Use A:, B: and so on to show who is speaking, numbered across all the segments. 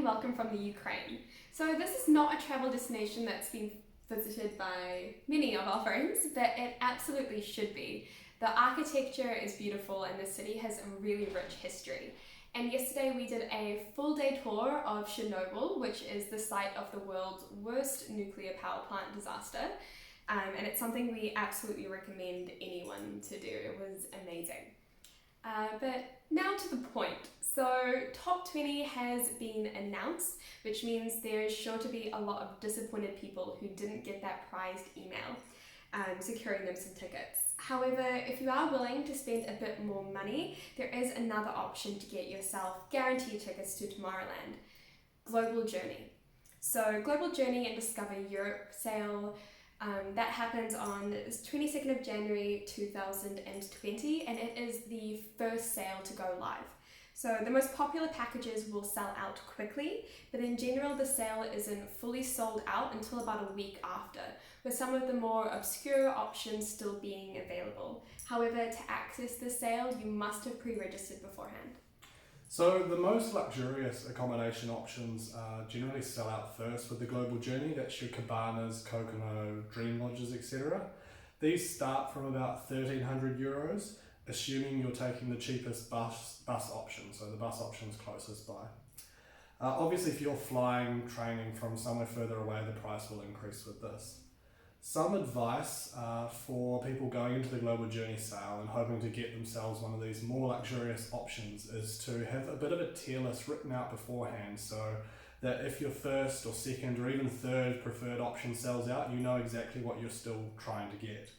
A: and welcome from the Ukraine. So this is not a travel destination that's been visited by many of our friends, but it absolutely should be. The architecture is beautiful and the city has a really rich history. And yesterday we did a full day tour of Chernobyl, which is the site of the world's worst nuclear power plant disaster. And it's something we absolutely recommend anyone to do. It was amazing. But now to the point. So top 20 has been announced, which means there is sure to be a lot of disappointed people who didn't get that prized email, securing them some tickets. However, if you are willing to spend a bit more money, there is another option to get yourself guaranteed tickets to Tomorrowland: Global Journey. So Global Journey and Discover Europe sale, that happens on the 22nd of January 2020, and it is the first sale to go live. So the most popular packages will sell out quickly, but in general the sale isn't fully sold out until about a week after, with some of the more obscure options still being available. However, to access the sale, you must have pre-registered beforehand.
B: So the most luxurious accommodation options generally sell out first with the Global Journey. That's your cabanas, Kokono, Dream Lodges, etc. These start from about €1,300, assuming you're taking the cheapest bus option, so the bus option is closest by. Obviously, if you're flying, training from somewhere further away, the price will increase with this. Some advice for people going into the Global Journey sale and hoping to get themselves one of these more luxurious options is to have a bit of a tier list written out beforehand, so that if your first or second or even third preferred option sells out, you know exactly what you're still trying to get.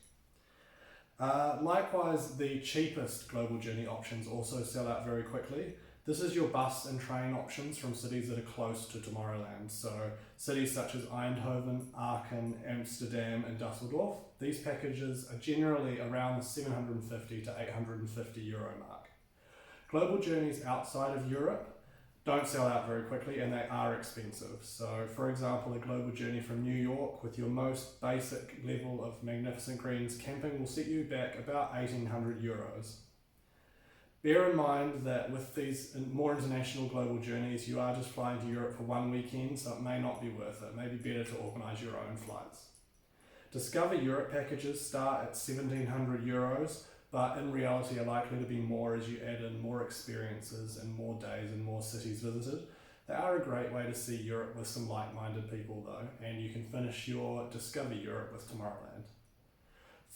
B: Likewise, the cheapest Global Journey options also sell out very quickly. This is your bus and train options from cities that are close to Tomorrowland, so cities such as Eindhoven, Aachen, Amsterdam and Dusseldorf. These packages are generally around the €750 to €850 mark. Global journeys outside of Europe don't sell out very quickly and they are expensive. So for example, a Global Journey from New York with your most basic level of Magnificent Greens camping will set you back about €1,800. Bear in mind that with these more international global journeys, you are just flying to Europe for one weekend, so it may not be worth it. It may be better to organise your own flights. Discover Europe packages start at €1,700, but in reality are likely to be more as you add in more experiences and more days and more cities visited. They are a great way to see Europe with some like-minded people though, and you can finish your Discover Europe with Tomorrowland.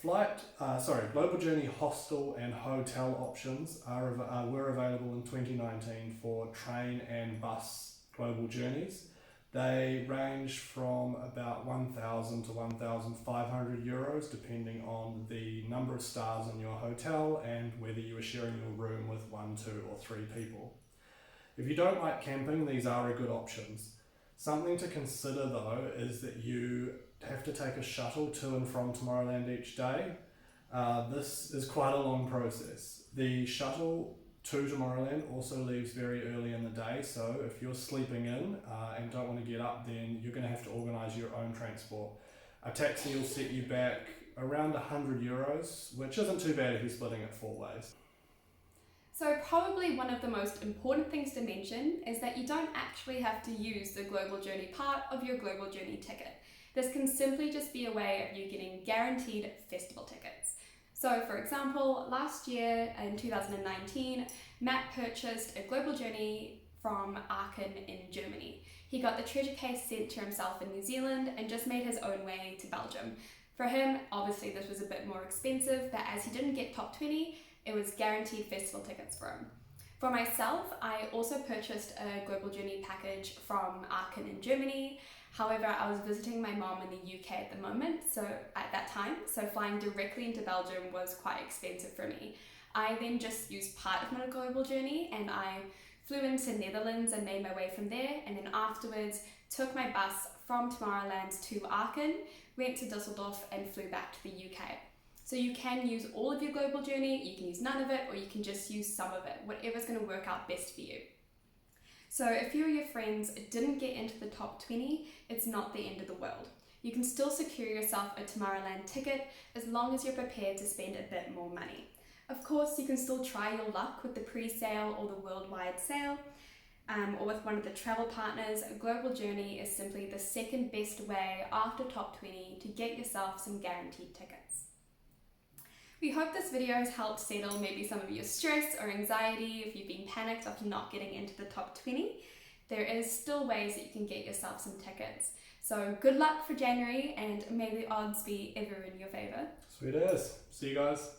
B: Global Journey hostel and hotel options were available in 2019 for train and bus global journeys. They range from about €1,000 to €1,500 depending on the number of stars in your hotel and whether you are sharing your room with 1, 2 or 3 people. If you don't like camping, these are a good options. Something to consider though is that you have to take a shuttle to and from Tomorrowland each day. This is quite a long process. The shuttle to Tomorrowland also leaves very early in the day, so if you're sleeping in and don't want to get up, then you're going to have to organise your own transport. A taxi will set you back around €100, which isn't too bad if you're splitting it 4 ways.
A: So probably one of the most important things to mention is that you don't actually have to use the Global Journey part of your Global Journey ticket. This can simply just be a way of you getting guaranteed festival tickets. So for example, last year in 2019, Matt purchased a Global Journey from Aachen in Germany. He got the treasure case sent to himself in New Zealand and just made his own way to Belgium. For him, obviously this was a bit more expensive, but as he didn't get top 20, it was guaranteed festival tickets for him. For myself, I also purchased a Global Journey package from Aachen in Germany. However, I was visiting my mom in the UK at the moment, so flying directly into Belgium was quite expensive for me. I then just used part of my Global Journey and I flew into Netherlands and made my way from there, and then afterwards took my bus from Tomorrowland to Aachen, went to Dusseldorf and flew back to the UK. So you can use all of your Global Journey, you can use none of it, or you can just use some of it, whatever's going to work out best for you. So if you or your friends didn't get into the top 20, it's not the end of the world. You can still secure yourself a Tomorrowland ticket as long as you're prepared to spend a bit more money. Of course, you can still try your luck with the pre-sale or the worldwide sale, or with one of the travel partners, a global journey is simply the second best way after top 20 to get yourself some guaranteed tickets. We hope this video has helped settle maybe some of your stress or anxiety if you've been panicked after not getting into the top 20. There is still ways that you can get yourself some tickets. So good luck for January, and may the odds be ever in your favour.
B: Sweet as. See you guys.